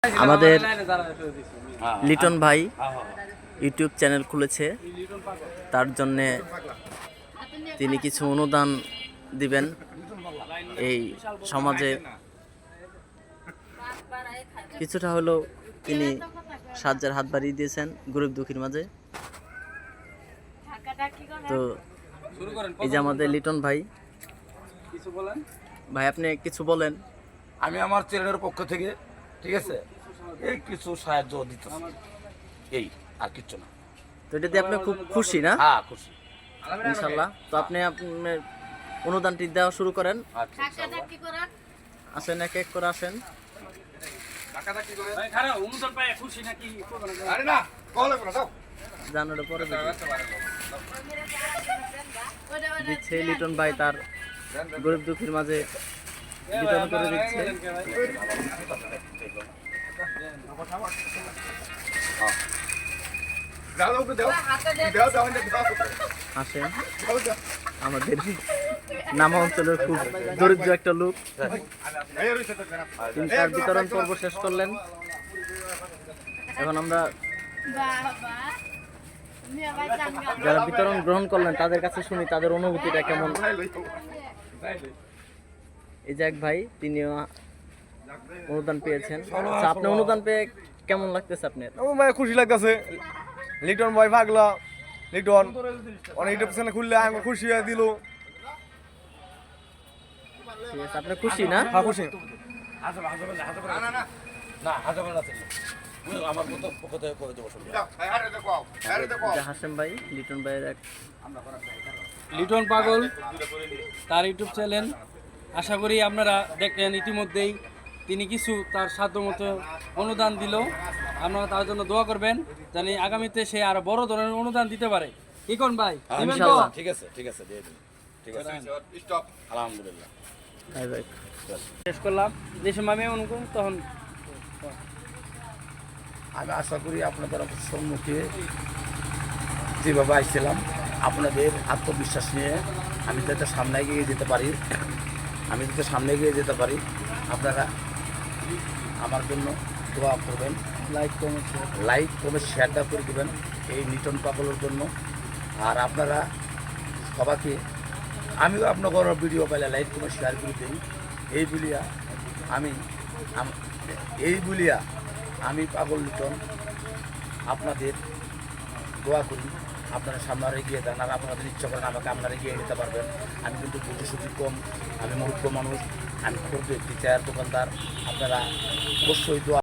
আমাদের লিটন ভাই YouTube channel খুলেছে, তার জন্যে তিনি কিছু অনুদান দিবেন এই সমাজে। কিছুটা হলেও তিনি সাহায্যের হাত বাড়িয়ে দিয়েছেন গরিব দুঃখীর মাঝে। তো এই যে আমাদের লিটন ভাই, ভাই আপনি কিছু বলেন। আমি আমার চ্যানেলের পক্ষ থেকে, ঠিক আছে, এই কিছু সাহায্য দিতে, এই আর কিছু না। তো এটা দিয়ে আপনি খুব খুশি না? হ্যাঁ, খুশি ইনশাল্লাহ। তো আপনি আপনার অনুদানটি দেওয়া শুরু করেন। আসেন, এক এক করে আসেন। জানার পরে দিচ্ছে লিটন ভাই তার গরিব দুঃখীর মাঝে বিতরণ করে দিচ্ছে। আসেন, আমাদের নামা অঞ্চলের খুব দরিদ্র একটা লোক, তিনি তার বিতরণ পর্ব শেষ করলেন। এখন আমরা যারা বিতরণ গ্রহণ করলেন তাদের কাছে শুনি তাদের অনুভূতিটা কেমন। এই যে এক ভাই, তিনিও অনুদান পেয়েছেন। আচ্ছা, আপনি অনুদান পেয়ে কেমন লাগতেছে আপনার? খুশি লাগতেছে। লিটন ভাই ভাগলা, লিটন অনেক ইউটিউব চ্যানেল খুললে আমি খুশি হয়ে দিল। ঠিক আছে, আপনি খুশি না? হ্যাঁ, খুশি। হাসেম ভাই, লিটন ভাইয়ের এক লিটন পাগল, তার ইউটিউব চ্যানেল। আশা করি আপনারা দেখলেন ইতিমধ্যেই তিনি কিছু তার সাধ্যমতো অনুদান দিল। আপনারা তার জন্য দোয়া করবেন জানি আগামীতে সে আরো বড় ধরনের অনুদান দিতে পারে। কি কোন ভাই? ইনশাআল্লাহ। ঠিক আছে, ঠিক আছে, দিয়ে দিন। ঠিক আছে, আলহামদুলিল্লাহ। শেষ করলাম যে সময় আমি অনুকূল তখন আমি আশা করি আপনাদের সম্মুখে যেভাবে আসছিলাম, আপনাদের আত্মবিশ্বাস নিয়ে আমি যাতে সামনে এগিয়ে যেতে পারি, আপনারা আমার জন্য দোয়া করবেন, লাইক কমেন্ট শেয়ারটা করে দেবেন এই লিটন পাগলের জন্য। আর আপনারা সবাইকে, আমিও আপনার ভিডিও পাইলে লাইক কমেন্ট শেয়ার করে দিই। এই বলিয়া আমি পাগল লিটন আপনাদের দোয়া করি, আপনারা সামনে এগিয়ে দেন। আর আপনাদের ইচ্ছা করেন আমাকে আপনারা এগিয়ে নিতে পারবেন। আমি কিন্তু বুদ্ধিশুদ্ধি কম, আমি মূর্খ মানুষ, আমি খুব একটি চায়ের দোকানদার। আপনারা অবশ্যই দোয়া